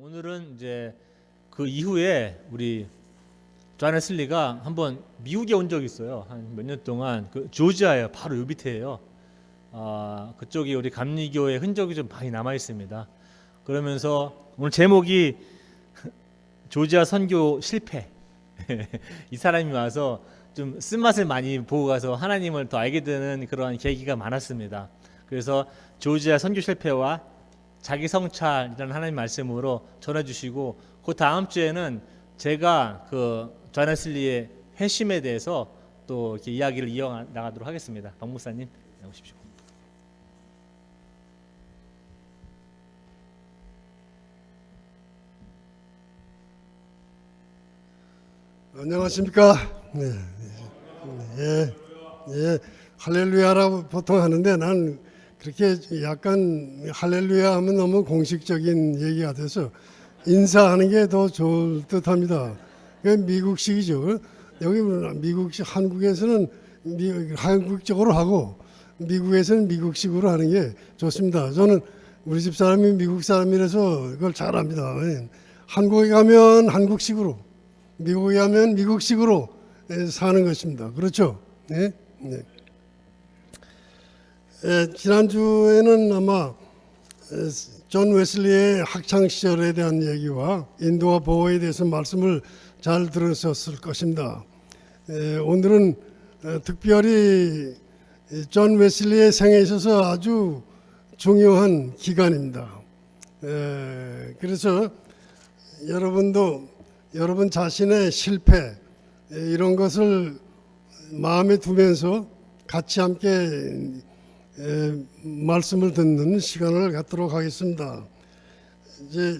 오늘은 이제 그 이후에 우리 존 웨슬리가 한번 미국에 온 적이 있어요. 한 몇 년 동안 그 조지아예요. 바로 요 밑에예요. 그쪽이 우리 감리교의 흔적이 좀 많이 남아 있습니다. 그러면서 오늘 제목이 조지아 선교 실패. 이 사람이 와서 좀 쓴맛을 많이 보고 가서 하나님을 더 알게 되는 그러한 계기가 많았습니다. 그래서 조지아 선교 실패와 자기 성찰이라는 하나님 말씀으로 전해주시고, 그 다음 주에는 제가 그 존 웨슬리의 회심에 대해서 또 이렇게 이야기를 이어 나가도록 하겠습니다. 박 목사님 나오십시오. 안녕하십니까? 네, 할렐루야라고 보통 하는데 난 그렇게 약간 할렐루야 하면 너무 공식적인 얘기가 돼서 인사하는 게 더 좋을 듯합니다. 미국식이죠. 여기 미국식, 한국에서는 한국적으로 하고 미국에서는 미국식으로 하는 게 좋습니다. 저는 우리 집 사람이 미국 사람이라서 그걸 잘 압니다. 한국에 가면 한국식으로, 미국에 가면 미국식으로 사는 것입니다. 그렇죠? 네? 네. 지난주에는 아마 존 웨슬리의 학창 시절에 대한 얘기와 인도와 보호에 대해서 말씀을 잘 들으셨을 것입니다. 오늘은 특별히 존 웨슬리의 생에 있어서 아주 중요한 기간입니다. 그래서 여러분도 여러분 자신의 실패 이런 것을 마음에 두면서 같이 함께 말씀을 듣는 시간을 갖도록 하겠습니다. 이제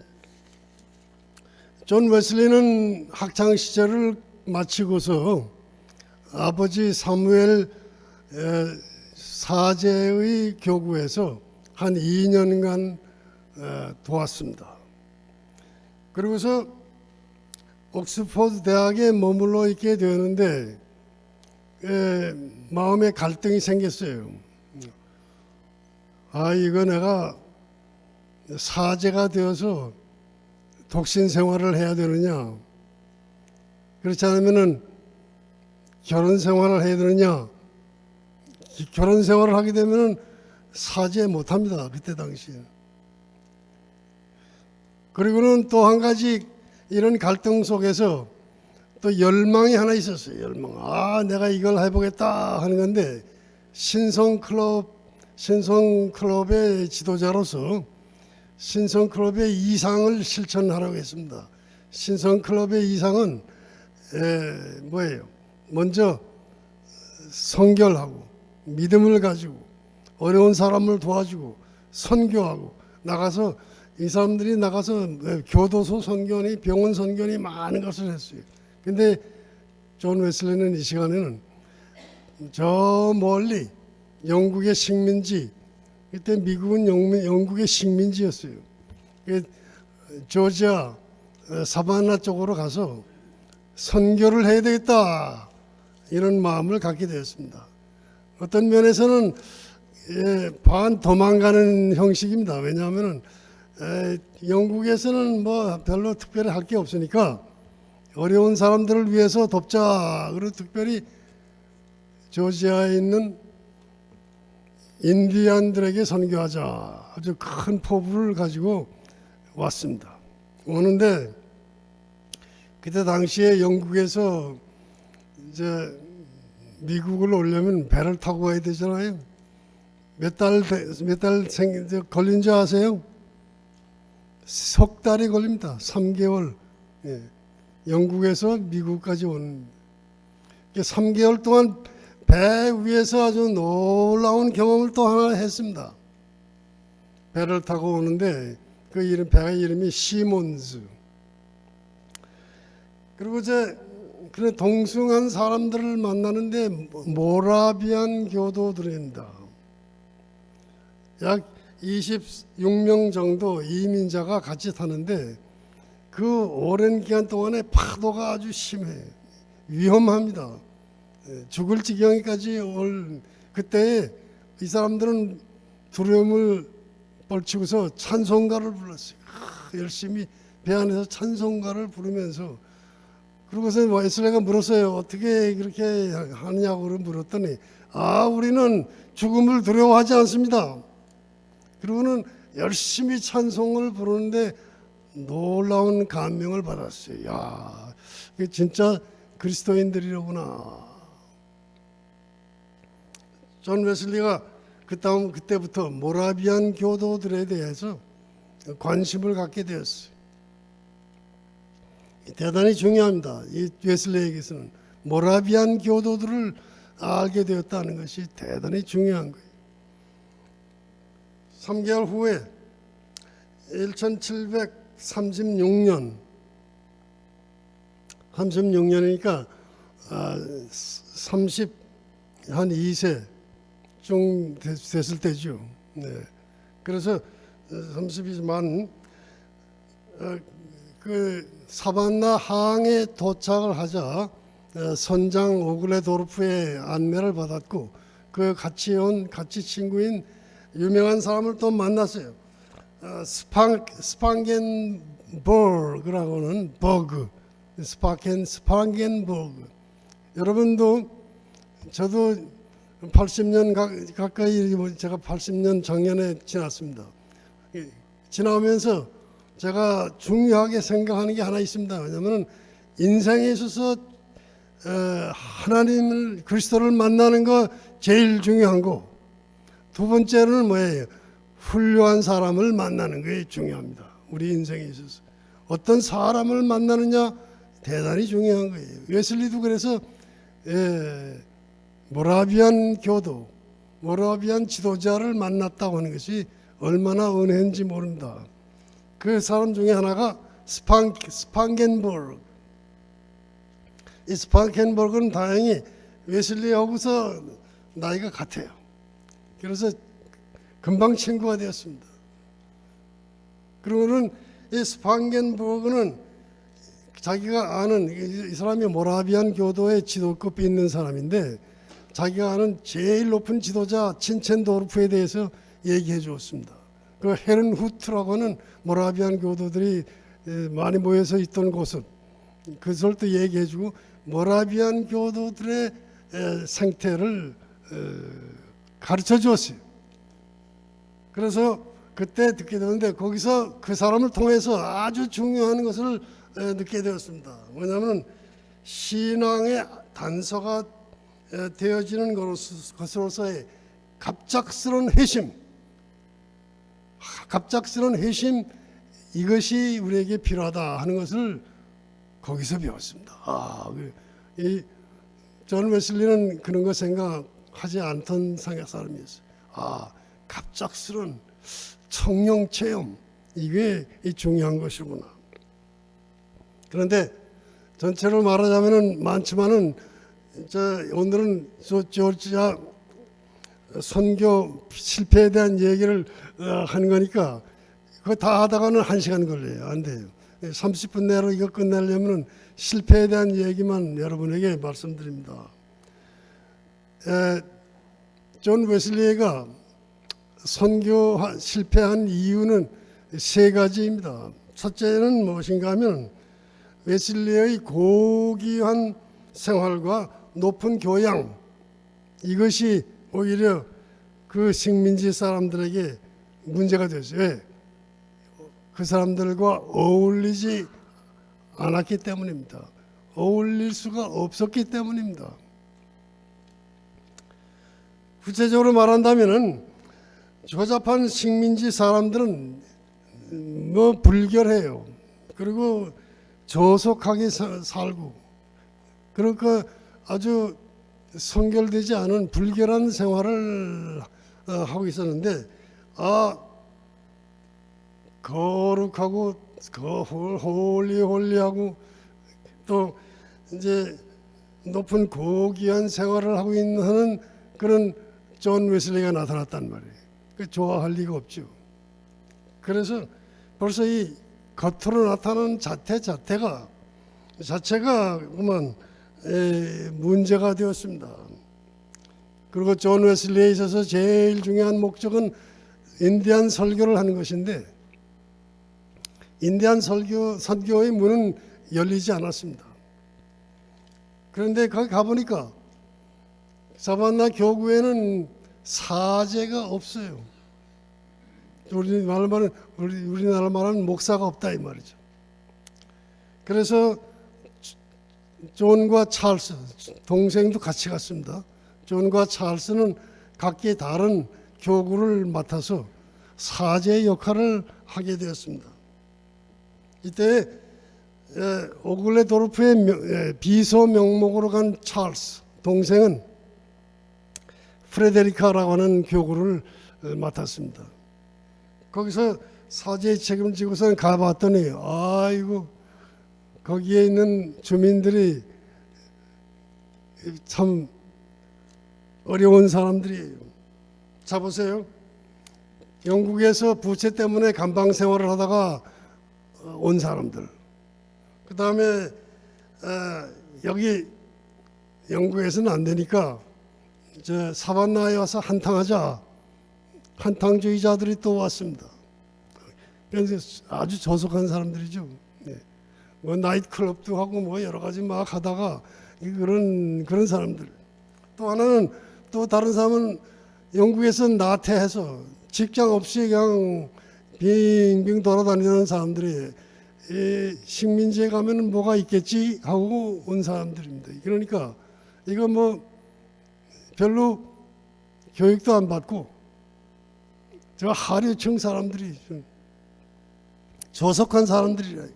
존 웨슬리는 학창 시절을 마치고서 아버지 사무엘 사제의 교구에서 한 2년간 도왔습니다. 그리고서 옥스퍼드 대학에 머물러 있게 되었는데 마음에 갈등이 생겼어요. 이거 내가 사제가 되어서 독신 생활을 해야 되느냐, 그렇지 않으면은 결혼 생활을 해야 되느냐. 결혼 생활을 하게 되면은 사제 못합니다, 그때 당시에. 그리고는 또 한 가지 이런 갈등 속에서 또 열망이 하나 있었어요. 열망. 내가 이걸 해보겠다 하는 건데, 신성클럽의 지도자로서 신성클럽의 이상을 실천하라고 했습니다. 신성클럽의 이상은 뭐예요? 먼저 성결하고 믿음을 가지고 어려운 사람을 도와주고 선교하고 나가서 이 사람들이 나가서 교도소 선교니 병원 선교니 많은 것을 했어요. 근데 존 웨슬리는 이 시간에는 저 멀리 영국의 식민지, 그때 미국은 영국의 식민지였어요. 조지아 사바나 쪽으로 가서 선교를 해야 되겠다 이런 마음을 갖게 되었습니다. 어떤 면에서는 반 도망가는 형식입니다. 왜냐하면 영국에서는 뭐 별로 특별히 할 게 없으니까 어려운 사람들을 위해서 돕자. 그리고 특별히 조지아에 있는 인디안들에게 선교하자. 아주 큰 포부를 가지고 왔습니다. 오는데 그때 당시에 영국에서 이제 미국을 오려면 배를 타고 가야 되잖아요. 몇 달 걸린 줄 아세요? 석 달이 걸립니다. 3개월. 영국에서 미국까지 오는. 3개월 동안 배 위에서 아주 놀라운 경험을 또 하나 했습니다. 배를 타고 오는데 그 배의 이름이 시몬즈. 그리고 그런 동승한 사람들을 만나는데 모라비안 교도들입니다. 약 26명 정도 이민자가 같이 타는데 그 오랜 기간 동안에 파도가 아주 심해 위험합니다. 죽을 지경까지 올 그때 이 사람들은 두려움을 뻘치고서 찬송가를 불렀어요. 열심히 배 안에서 찬송가를 부르면서 그러고서 웨슬리가 물었어요. 어떻게 그렇게 하느냐고 물었더니 우리는 죽음을 두려워하지 않습니다. 그러고는 열심히 찬송을 부르는데 놀라운 감명을 받았어요. 야, 이게 진짜 그리스도인들이로구나. 존 웨슬리가 그때부터 모라비안 교도들에 대해서 관심을 갖게 되었어요. 대단히 중요합니다. 이 웨슬리에게서는 모라비안 교도들을 알게 되었다는 것이 대단히 중요한 거예요. 3개월 후에 1736년 36년이니까 32세쯤 됐을 때죠. 네. 그래서 32만 그 사반나 항에 도착을 하자 선장 오글레도르프의 안내를 받았고 그 같이 친구인 유명한 사람을 또 만났어요. 스팡겐버그라고는 스팡겐버그. 여러분도 저도 80년 가까이 제가 80년 작년에 지났습니다. 지나오면서 제가 중요하게 생각하는 게 하나 있습니다. 왜냐하면 인생에 있어서 하나님을 그리스도를 만나는 거 제일 중요한 거. 두 번째는 뭐예요? 훌륭한 사람을 만나는 게 중요합니다. 우리 인생에 있어서 어떤 사람을 만나느냐 대단히 중요한 거예요. 웨슬리도 그래서 모라비안 교도, 모라비안 지도자를 만났다고 하는 것이 얼마나 은혜인지 모른다. 그 사람 중에 하나가 스팡겐버그. 이 스팡겐버그는 다행히 웨슬리하고서 나이가 같아요. 그래서 금방 친구가 되었습니다. 그러고는 이 스팡겐버그는 자기가 아는 이 사람이 모라비안 교도의 지도급이 있는 사람인데 자기가 아는 제일 높은 지도자 친첸도르프에 대해서 얘기해 주었습니다. 그 헤른후트라고 하는 모라비안 교도들이 많이 모여서 있던 곳은 그것을 또 얘기해 주고 모라비안 교도들의 생태를 가르쳐 주었어요. 그래서 그때 듣게 되는데 거기서 그 사람을 통해서 아주 중요한 것을 느끼게 되었습니다. 뭐냐면 신앙의 단서가 되어지는 것으로서의 갑작스러운 회심 이것이 우리에게 필요하다 하는 것을 거기서 배웠습니다. 존 웨슬리는 그런 거 생각하지 않던 사람이었어요. 갑작스러운 청령 체험 이게 중요한 것이구나. 그런데 전체를 말하자면은 많지만은 오늘은 조지아 선교 실패에 대한 얘기를 하는 거니까 그거 다 하다가는 1시간 걸려요. 안 돼요. 30분 내로 이거 끝내려면 실패에 대한 얘기만 여러분에게 말씀드립니다. 존 웨슬리가 선교 실패한 이유는 3가지입니다. 첫째는 무엇인가 하면 웨슬리의 고귀한 생활과 높은 교양 이것이 오히려 그 식민지 사람들에게 문제가 되었어요. 왜? 그 사람들과 어울리지 않았기 때문입니다. 어울릴 수가 없었기 때문입니다. 구체적으로 말한다면은 조잡한 식민지 사람들은 불결해요. 그리고 저속하게 살고 그러니까 아주 성결되지 않은 불결한 생활을 하고 있었는데 거룩하고 홀리하고 또 이제 높은 고귀한 생활을 하고 있는 그런 존 웨슬리가 나타났단 말이에요. 좋아할 리가 없죠. 그래서 벌써 이 겉으로 나타나는 자체가 그만 문제가 되었습니다. 그리고 존 웨슬리에 있어서 제일 중요한 목적은 인디안 설교를 하는 것인데 인디안 선교의 문은 열리지 않았습니다. 그런데 거기 가보니까 사바나 교구에는 사제가 없어요. 우리나라 말하는 목사가 없다 이 말이죠. 그래서 존과 찰스, 동생도 같이 갔습니다. 존과 찰스는 각기 다른 교구를 맡아서 사제 역할을 하게 되었습니다. 이때 오글레 도르프의 비서 명목으로 간 찰스 동생은 프레데리카라고 하는 교구를 맡았습니다. 거기서 사제 책임을 지고서 가봤더니 아이고 거기에 있는 주민들이 참 어려운 사람들이에요. 자 보세요. 영국에서 부채 때문에 감방 생활을 하다가 온 사람들. 그 다음에 여기 영국에서는 안 되니까 저 사바나에 와서 한탕하자. 한탕주의자들이 또 왔습니다. 그래서 아주 저속한 사람들이죠. 뭐 나이트클럽도 하고 뭐 여러 가지 막 하다가 그런 사람들. 또 하나는 또 다른 사람은 영국에서 나태해서 직장 없이 그냥 빙빙 돌아다니는 사람들이 식민지에 가면은 뭐가 있겠지 하고 온 사람들입니다. 그러니까 이거 뭐 별로 교육도 안 받고 저 하류층 사람들이 좀 저속한 사람들이라.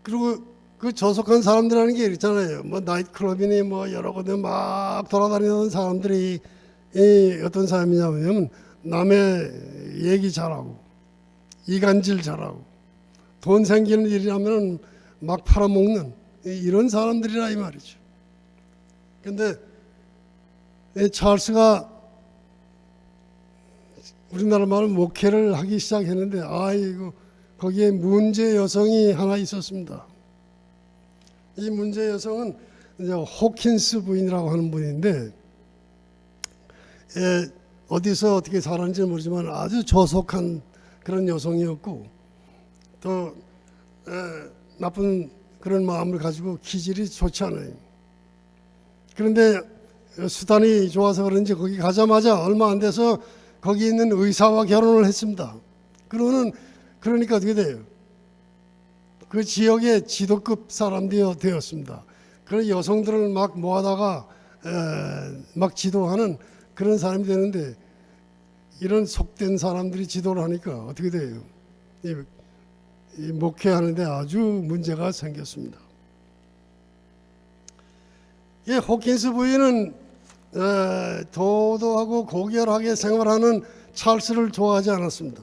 그리고 그 저속한 사람들이라는 게 있잖아요. 뭐 나이트클럽이니 뭐 여러 곳에 막 돌아다니는 사람들이 어떤 사람이냐면 남의 얘기 잘하고 이간질 잘하고 돈 생기는 일이라면 막 팔아먹는 이런 사람들이라 이 말이죠. 근데 찰스가 우리나라 말로 목회를 하기 시작했는데 아이고 거기에 문제 여성이 하나 있었습니다. 이 문제 여성은 이제 호킨스 부인이라고 하는 분인데 어디서 어떻게 살았는지 모르지만 아주 저속한 그런 여성이었고 또 나쁜 그런 마음을 가지고 기질이 좋지 않아요. 그런데 수단이 좋아서 그런지 거기 가자마자 얼마 안 돼서 거기 있는 의사와 결혼을 했습니다. 그러니까 어떻게 돼요? 그 지역의 지도급 사람들이 되었습니다. 그런 여성들을 막 모아다가 막 지도하는 그런 사람이 되는데 이런 속된 사람들이 지도를 하니까 어떻게 돼요? 이 목회하는데 아주 문제가 생겼습니다. 이 호킨스 부인은 도도하고 고결하게 생활하는 찰스를 좋아하지 않았습니다.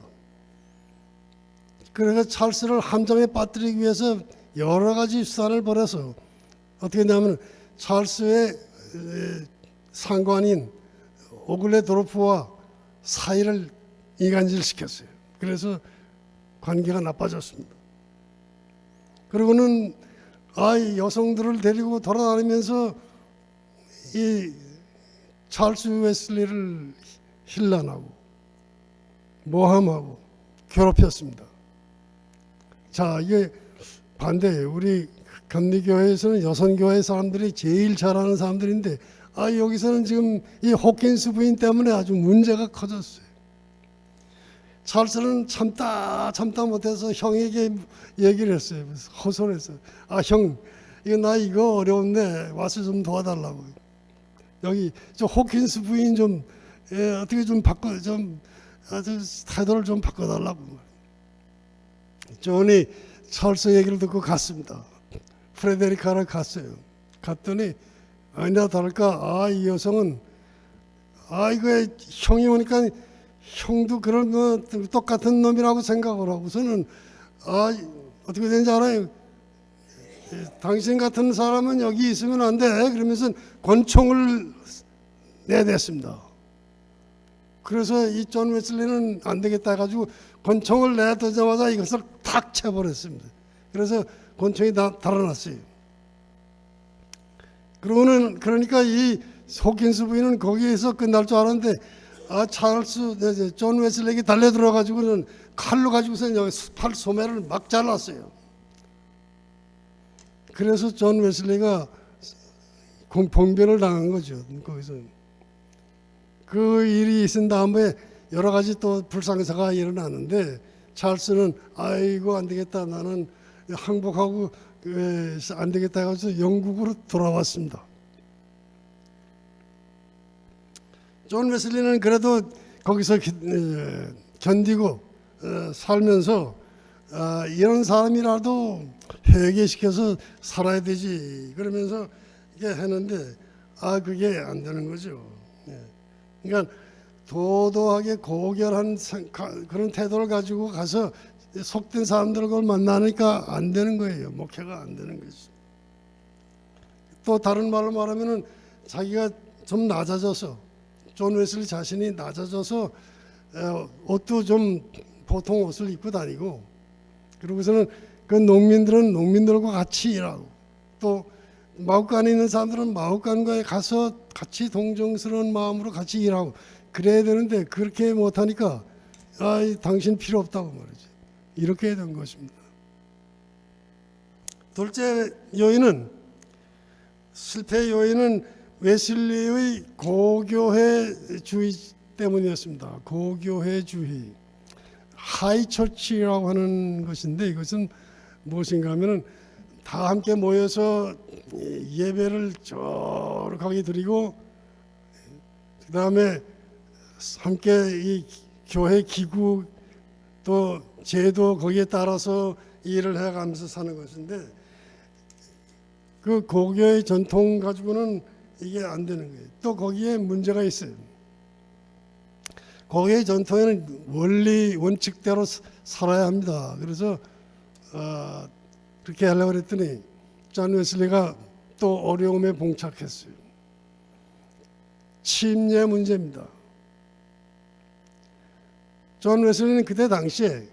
그래서 찰스를 함정에 빠뜨리기 위해서 여러 가지 수단을 벌여서 어떻게 했냐면 찰스의 상관인 오글레 도르프와 사이를 이간질시켰어요. 그래서 관계가 나빠졌습니다. 그리고는 여성들을 데리고 돌아다니면서 이 찰스 웨슬리를 힐난하고 모함하고 괴롭혔습니다. 자, 이게 반대예요. 우리 감리교회에서는 여선교회 사람들이 제일 잘하는 사람들인데 여기서는 지금 이 호킨스 부인 때문에 아주 문제가 커졌어요. 찰스는 참다 못해서 형에게 얘기를 했어요. 호소했어요. 형, 이거 어려운데 와서 좀 도와달라고. 여기 저 호킨스 부인 좀 어떻게 좀 태도를 좀 바꿔달라고. 존이 찰스 얘기를 듣고 갔습니다. 프레데리카를 갔어요. 갔더니 아니나 다를까 이 여성은 이거 형이 오니까 형도 그런 거 똑같은 놈이라고 생각을 하고서는 어떻게 되는지 알아요? 당신 같은 사람은 여기 있으면 안 돼. 그러면서 권총을 내댔습니다. 그래서 이 존 웨슬리는 안 되겠다 해가지고 권총을 내두자마자 이것을 탁 쳐버렸습니다. 그래서 권총이 다 달아났어요. 그러니까 이 호킨스 부인은 거기에서 끝날 줄 알았는데 존 웨슬리에게 달려들어가지고는 칼로 가지고서 여기 팔 소매를 막 잘랐어요. 그래서 존 웨슬리가 봉변을 당한 거죠. 거기서 그 일이 있은 다음에 여러 가지 또 불상사가 일어나는데 찰스는 아이고 안 되겠다, 나는 항복하고 안 되겠다 해서 영국으로 돌아왔습니다. 존 웨슬리는 그래도 거기서 견디고 살면서 이런 사람이라도 회개시켜서 살아야 되지 그러면서 이게 했는데 그게 안 되는 거죠. 그러니까 도도하게 고결한 그런 태도를 가지고 가서 속된 사람들과 만나니까 안 되는 거예요. 목회가 안 되는 거죠. 또 다른 말로 말하면은 자기가 좀 낮아져서 존 웨슬리 자신이 낮아져서 옷도 좀 보통 옷을 입고 다니고 그러고서는 그 농민들은 농민들과 같이 일하고 또 마국간에 있는 사람들은 마국간과에 가서 같이 동정스러운 마음으로 같이 일하고 그래야 되는데 그렇게 못하니까 당신 필요 없다고 말이죠. 이렇게 된 것입니다. 둘째 요인은 실패 요인은 웨슬리의 고교회주의 때문이었습니다. 고교회주의, 하이처치라고 하는 것인데 이것은 무엇인가 하면은 다 함께 모여서 예배를 조록하게 드리고 그 다음에 함께 이 교회 기구 또 제도 거기에 따라서 일을 해가면서 사는 것인데 그 고교의 전통 가지고는 이게 안 되는 거예요. 또 거기에 문제가 있어요. 고교의 전통에는 원리 원칙대로 살아야 합니다. 그래서 그렇게 하려고 했더니 존 웨슬리가 또 어려움에 봉착했어요. 침례 문제입니다. 존 웨슬리는 그때 당시에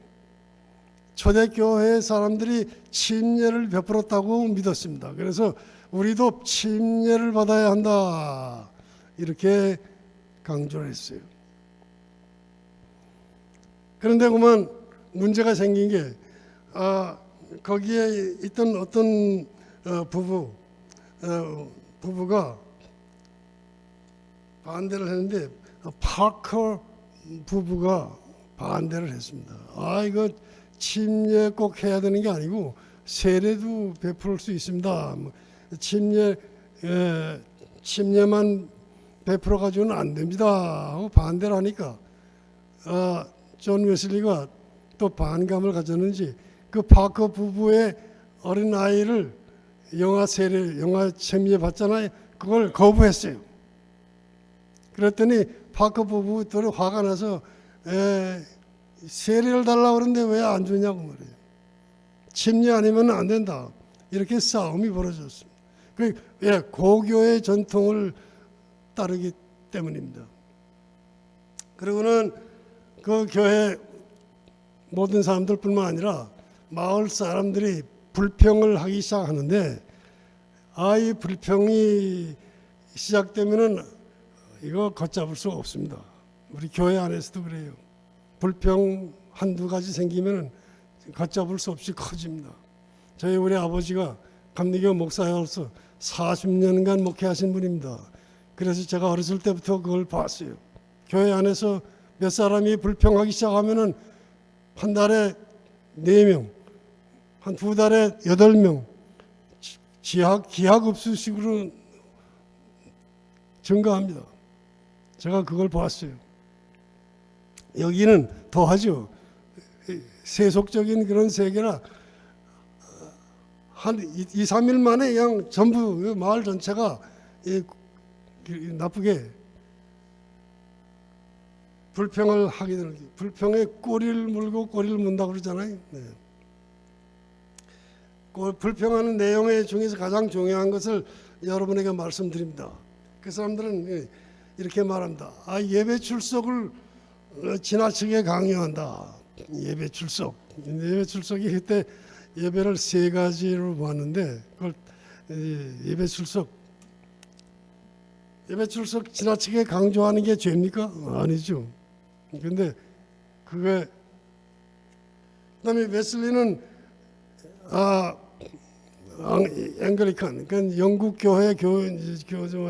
초대교회 사람들이 침례를 베풀었다고 믿었습니다. 그래서 우리도 침례를 받아야 한다 이렇게 강조를 했어요. 그런데 그만 문제가 생긴 게 거기에 있던 어떤 부부가 반대를 했는데 파커 부부가 반대를 했습니다. 이거 침례 꼭 해야 되는 게 아니고 세례도 베풀 수 있습니다. 침례만 베풀어 가지고는 안 됩니다 하고 반대를 하니까 존 웨슬리가 또 반감을 가졌는지 그 파커 부부의 어린 아이를 영아 침례 받잖아요. 그걸 거부했어요. 그랬더니 파커 부부들이 화가 나서 세례를 달라고 그러는데 왜 안 주냐고 말해요. 침례 아니면 안 된다. 이렇게 싸움이 벌어졌습니다. 고교의 전통을 따르기 때문입니다. 그리고는 그 교회 모든 사람들뿐만 아니라 마을 사람들이 불평을 하기 시작하는데 이 불평이 시작되면은 이거 걷잡을 수가 없습니다. 우리 교회 안에서도 그래요. 불평 한두 가지 생기면은 걷잡을 수 없이 커집니다. 우리 아버지가 감리교 목사로서 40년간 목회하신 분입니다. 그래서 제가 어렸을 때부터 그걸 봤어요. 교회 안에서 몇 사람이 불평하기 시작하면은 한 달에 4명, 한 2달에 8명, 기하급수식으로 증가합니다. 제가 그걸 봤어요. 여기는 더하죠. 세속적인 그런 세계라 한 2-3일 만에 그냥 전부 마을 전체가 나쁘게 불평을 하게 되는 거예요. 불평에 꼬리를 물고 꼬리를 문다고 그러잖아요. 불평하는 내용 중에서 가장 중요한 것을 여러분에게 말씀드립니다. 그 사람들은 이렇게 말합니다. 예배 출석을 지나치게 강요한다. 예배 출석이 그때 예배를 3가지로 보았는데 그걸 예배 출석 지나치게 강조하는 게 죄입니까? 아니죠. 근데 그게 그다음에 웨슬리는 앵글리칸, 그러니까 영국 교회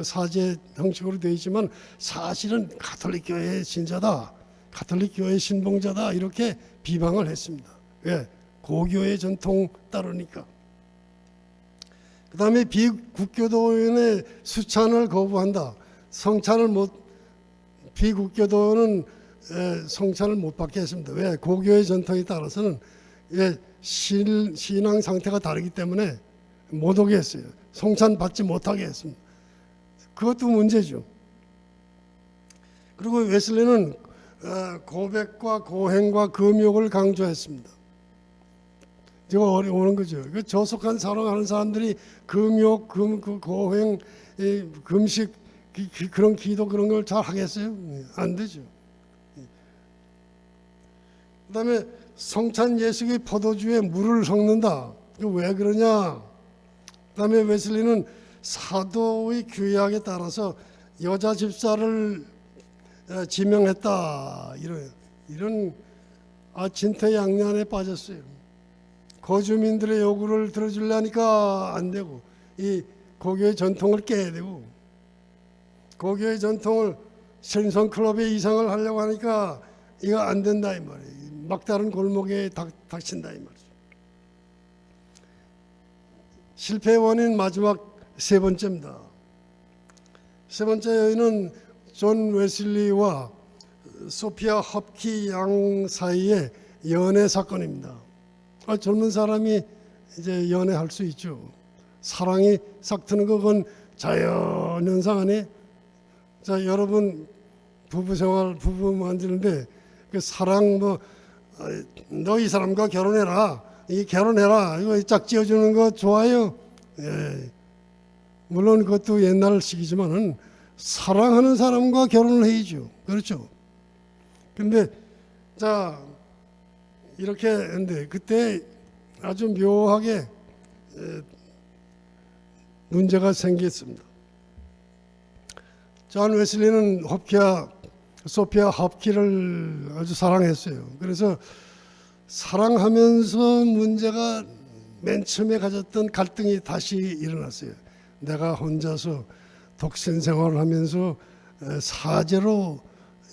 사제 형식으로 되어 있지만 사실은 가톨릭 교회의 신자다, 가톨릭 교회의 신봉자다 이렇게 비방을 했습니다. 왜? 고교의 전통 따르니까. 그다음에 비국교도인의 수찬을 거부한다. 비국교도는 성찬을 못 받게 했습니다. 왜? 고교의 전통에 따라서는 신앙 상태가 다르기 때문에 못 오게 했어요. 성찬 받지 못하게 했습니다. 그것도 문제죠. 그리고 웨슬리는 고백과 고행과 금욕을 강조했습니다. 이거 어려운 거죠. 그 저속한 사랑하는 사람들이 금욕, 고행, 금식, 그런 기도 그런 걸 잘 하겠어요? 안 되죠. 그다음에 성찬 예식의 포도주에 물을 섞는다. 왜 그러냐? 그다음에 웨슬리는 사도의 규약에 따라서 여자 집사를 지명했다. 이런 진퇴양난에 빠졌어요. 거주민들의 요구를 들어주려니까 안 되고, 이 고교의 전통을 깨야 되고, 고교의 전통을 신선 클럽의 이상을 하려고 하니까 이거 안 된다 이 말이에요. 막다른 골목에 닥친다 이 말이죠. 실패의 원인 마지막 세 번째입니다. 세 번째 요인은 존 웨슬리와 소피아 헙키 양 사이의 연애 사건입니다. 젊은 사람이 이제 연애할 수 있죠. 사랑이 싹트는 거 그건 자연 현상 아니에요? 자, 여러분 부부 만드는데 그 사랑 너 이 사람과 결혼해라. 이거 짝지어 주는 거 좋아요. 예. 물론 그것도 옛날식이지만은 사랑하는 사람과 결혼을 해야죠. 그렇죠? 근데 자 이렇게 했는데 그때 아주 묘하게 문제가 생겼습니다. 존 웨슬리는 소피아 헙키를 아주 사랑했어요. 그래서 사랑하면서 문제가 맨 처음에 가졌던 갈등이 다시 일어났어요. 내가 혼자서 독신 생활을 하면서 사제로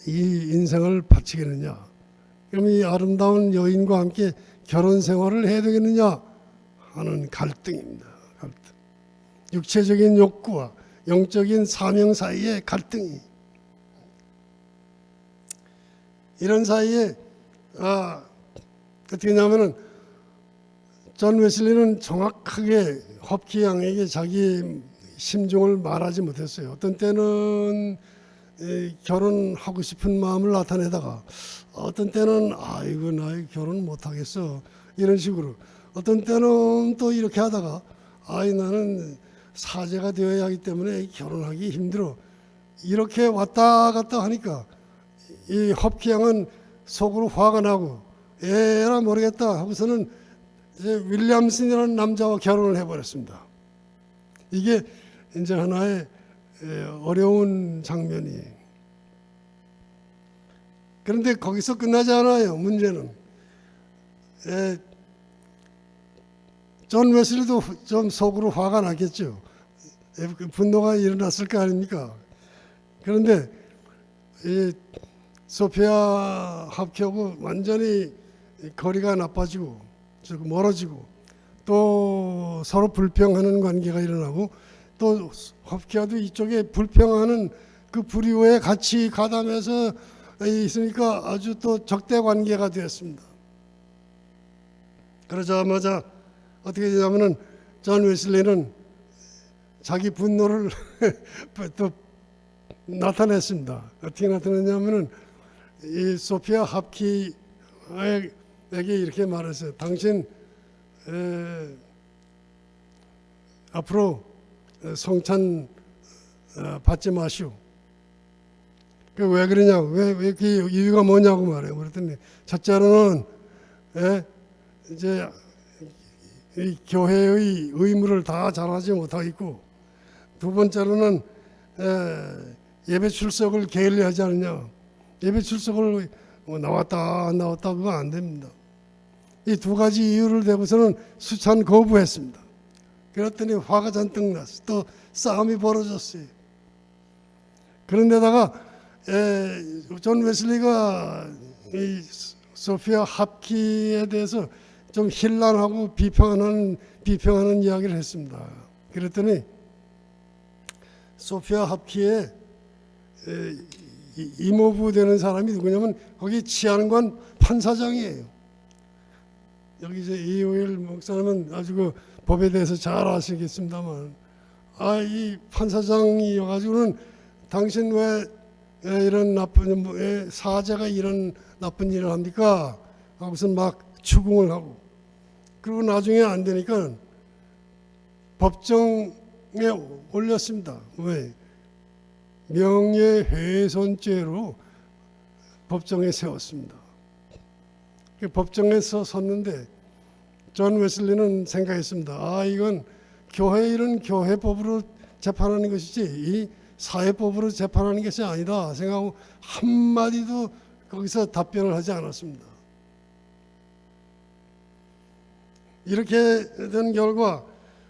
이 인생을 바치겠느냐, 그럼 이 아름다운 여인과 함께 결혼 생활을 해야 되겠느냐 하는 갈등입니다. 갈등. 육체적인 욕구와 영적인 사명 사이의 갈등이, 이런 사이에 어떻게 하냐면은 존 웨슬리는 정확하게 헙키 양에게 자기 심정을 말하지 못했어요. 어떤 때는 결혼하고 싶은 마음을 나타내다가, 어떤 때는 아이고 나 결혼 못하겠어 이런 식으로, 어떤 때는 또 이렇게 하다가 나는 사제가 되어야 하기 때문에 결혼하기 힘들어, 이렇게 왔다 갔다 하니까 이 헙키 양은 속으로 화가 나고 에라 모르겠다 하고서는 이제 윌리엄슨이라는 남자와 결혼을 해버렸습니다. 이게 이제 하나의 어려운 장면이에요. 그런데 거기서 끝나지 않아요. 문제는 존 웨슬리도 좀 속으로 화가 났겠죠. 분노가 일어났을 거 아닙니까? 그런데 이 소피아 헙키하고 완전히 거리가 나빠지고 멀어지고 또 서로 불평하는 관계가 일어나고, 또 헙키와도 이쪽에 불평하는 그 불의에 같이 가담해서 있으니까 아주 또 적대 관계가 되었습니다. 그러자마자 어떻게 되냐면은 존 웨슬리는 자기 분노를 또 나타냈습니다. 어떻게 나타냈냐면은 이 소피아 헙키에게 이렇게 말했어요. 당신 앞으로 성찬 받지 마시오. 왜 그러냐고, 왜 그 이유가 뭐냐고 말해요. 그랬더니 첫째로는 이제 이 교회의 의무를 다 잘하지 못하겠고, 두 번째로는 예배 출석을 게을리하지 않느냐. 예배 출석을 나왔다 안 나왔다 그거 안 됩니다. 이 두 가지 이유를 대고서는 수찬 거부했습니다. 그랬더니 화가 잔뜩 났어요. 또 싸움이 벌어졌어요. 그런데다가 존 웨슬리가 이 소피아 합키에 대해서 좀 힐난하고 비평하는 이야기를 했습니다. 그랬더니 소피아 합키에 이모부 되는 사람이 누구냐면 거기 치안관 판사장이에요. 여기 이제 이호일 목사님은 아주 그 법에 대해서 잘 아시겠습니다만, 이 판사장이어가지고는 당신 왜 이런 나쁜 사제가 이런 나쁜 일을 합니까? 하고서 막 추궁을 하고, 그리고 나중에 안 되니까 법정에 올렸습니다. 왜? 명예훼손죄로 법정에 세웠습니다. 법정에서 섰는데 존 웨슬리는 생각했습니다. 이건 교회 일은 교회법으로 재판하는 것이지 이 사회법으로 재판하는 것이 아니다 생각하고 한마디도 거기서 답변을 하지 않았습니다. 이렇게 된 결과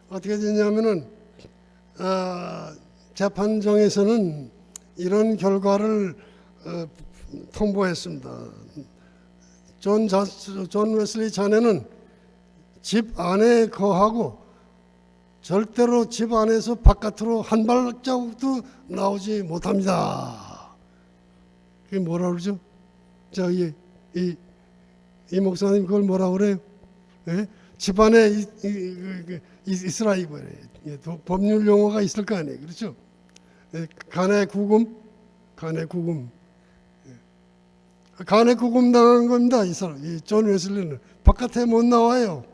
어떻게 됐냐면은 재판정에서는 이런 결과를 통보했습니다. 존 웨슬리 자네는 집 안에 거하고 절대로 집 안에서 바깥으로 한 발자국도 나오지 못합니다. 그게 뭐라 그러죠? 이 목사님 그걸 뭐라 그래요? 예? 집 안에 있으라 이거예요. 법률 용어가 있을 거 아니에요. 그렇죠? 간의 구금. 간의 구금 당한 겁니다. 이 사람, 존 웨슬리는 바깥에 못 나와요.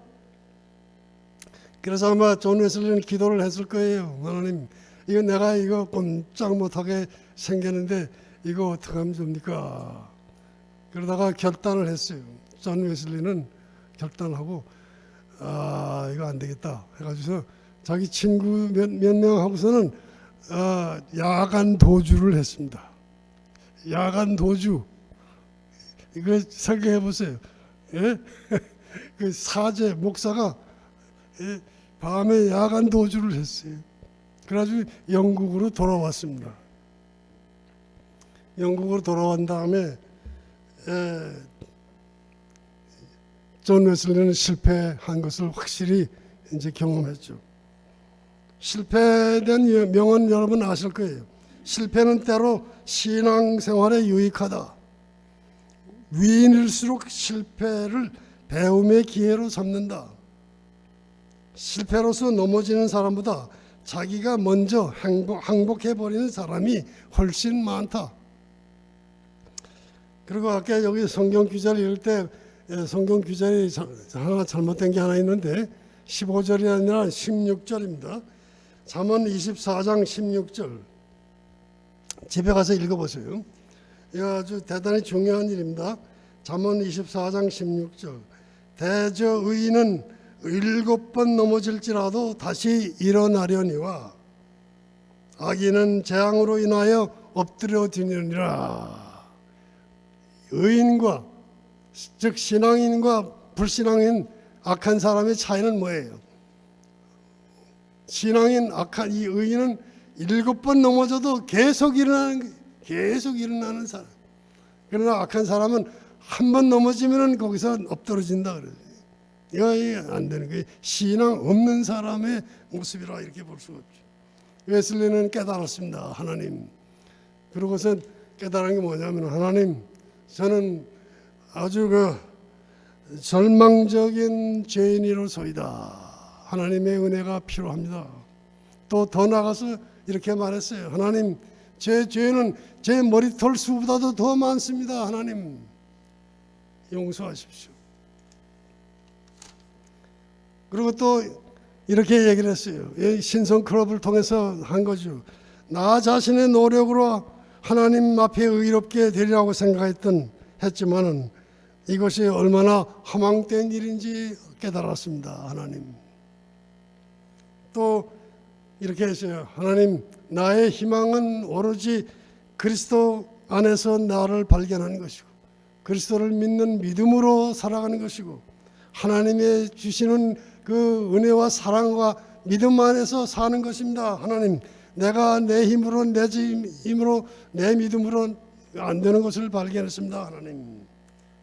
그래서 아마 존 웨슬리는 기도를 했을 거예요. 하나님, 이거 내가 이거 꼼짝 못하게 생겼는데 이거 어떻게 하면 됩니까? 그러다가 결단을 했어요. 존 웨슬리는 결단하고 이거 안 되겠다 해가지고서 자기 친구 몇 명하고서는 야간 도주를 했습니다. 야간 도주. 이거 생각해 보세요. 예? 그 사제 목사가 밤에 야간 도주를 했어요. 그래가지고 영국으로 돌아왔습니다. 영국으로 돌아온 다음에 존 웨슬리는 실패한 것을 확실히 이제 경험했죠. 실패된 명언 여러분 아실 거예요. 실패는 때로 신앙생활에 유익하다. 위인일수록 실패를 배움의 기회로 삼는다. 실패로서 넘어지는 사람보다 자기가 먼저 항복해버리는 사람이 훨씬 많다. 그리고 아까 여기 성경 규자를 읽을 때 성경 규자에 하나 잘못된 게 하나 있는데 15절이 아니라 16절입니다. 잠언 24장 16절 집에 가서 읽어보세요. 이거 아주 대단히 중요한 일입니다. 잠언 24장 16절 대저 의인은 7번 넘어질지라도 다시 일어나려니와 악인은 재앙으로 인하여 엎드려지느니라. 의인과 즉 신앙인과 불신앙인 악한 사람의 차이는 뭐예요? 신앙인 악한 이 의인은 7번 넘어져도 계속 일어나는 사람. 그러나 악한 사람은 한 번 넘어지면은 거기서 엎드러진다 그래요. 이거 안 되는 거예요. 신앙 없는 사람의 모습이라 이렇게 볼 수가 없죠. 웨슬리는 깨달았습니다. 하나님. 그러고서 깨달은 게 뭐냐면 하나님, 저는 아주 절망적인 죄인이로소이다. 하나님의 은혜가 필요합니다. 또 더 나가서 이렇게 말했어요. 하나님, 제 죄는 제 머리털 수보다도 더 많습니다. 하나님, 용서하십시오. 그리고 또 이렇게 얘기를 했어요. 신성 클럽을 통해서 한 거죠. 나 자신의 노력으로 하나님 앞에 의롭게 되리라고 했지만은 이것이 얼마나 허망된 일인지 깨달았습니다. 하나님. 또 이렇게 했어요. 하나님, 나의 희망은 오로지 그리스도 안에서 나를 발견하는 것이고 그리스도를 믿는 믿음으로 살아가는 것이고 하나님의 주시는 그 은혜와 사랑과 믿음 안에서 사는 것입니다. 하나님, 내가 내 힘으로 내 힘으로 내 믿음으로 안 되는 것을 발견했습니다. 하나님.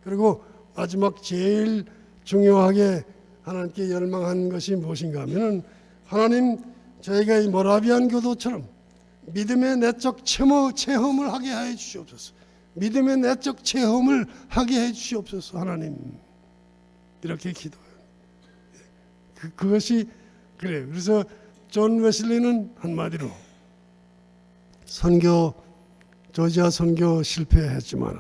그리고 마지막 제일 중요하게 하나님께 열망한 것이 무엇인가 하면은 하나님, 저희가 이 모라비안 교도처럼 믿음의 내적 체험을 하게 해 주시옵소서. 믿음의 내적 체험을 하게 해 주시옵소서. 하나님, 이렇게 기도해요. 그것이 그래요. 그래서 존 웨슬리는 한마디로 조지아 선교 실패했지만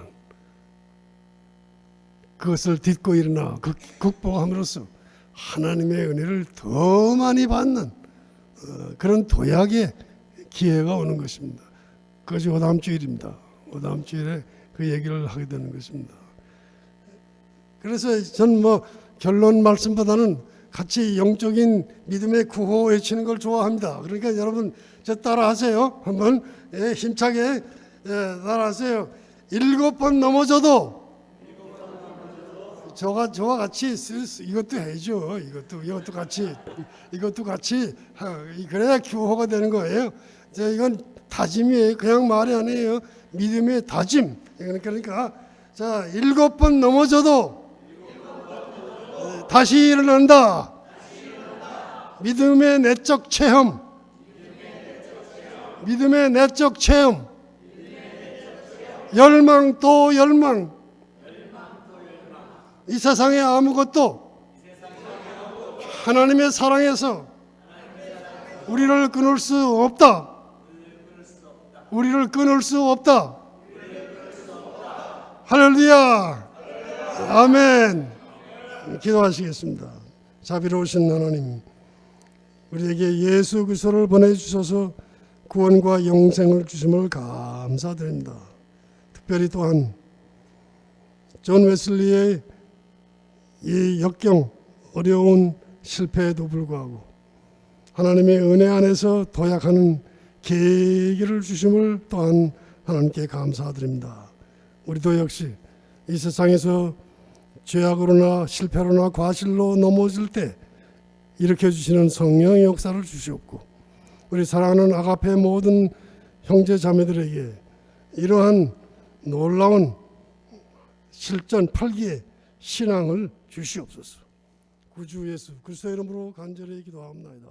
그것을 딛고 일어나 극복함으로써 하나님의 은혜를 더 많이 받는 그런 도약의 기회가 오는 것입니다. 그것이 오다음 주일입니다. 오다음 주일에 그 얘기를 하게 되는 것입니다. 그래서 전 결론 말씀보다는 같이 영적인 믿음의 구호 외치는 걸 좋아합니다. 그러니까 여러분 저 따라하세요. 한번 힘차게 따라하세요. 7번 넘어져도 저와 같이 이것도 해줘. 이것도 같이 그래야 규호가 되는 거예요. 이건 다짐이에요. 그냥 말이 아니에요. 믿음의 다짐. 그러니까 자 7번 넘어져도 다시 일어난다. 믿음의 내적 체험. 믿음의 내적 체험. 열망 또 열망. 이 세상에 아무것도 하나님의 사랑에서 우리를 끊을 수 없다. 우리를 끊을 수 없다. 할렐루야. 아멘. 기도하시겠습니다. 자비로우신 하나님, 우리에게 예수 그리스도를 보내주셔서 구원과 영생을 주심을 감사드립니다. 특별히 또한 존 웨슬리의 이 역경 어려운 실패에도 불구하고 하나님의 은혜 안에서 도약하는 계기를 주심을 또한 하나님께 감사드립니다. 우리도 역시 이 세상에서 죄악으로나 실패로나 과실로 넘어질 때 일으켜주시는 성령의 역사를 주시옵고 우리 사랑하는 아가페 모든 형제 자매들에게 이러한 놀라운 실전 8기의 신앙을 주시옵소서. 구주 예수 그리스도의 이름으로 간절히 기도합니다.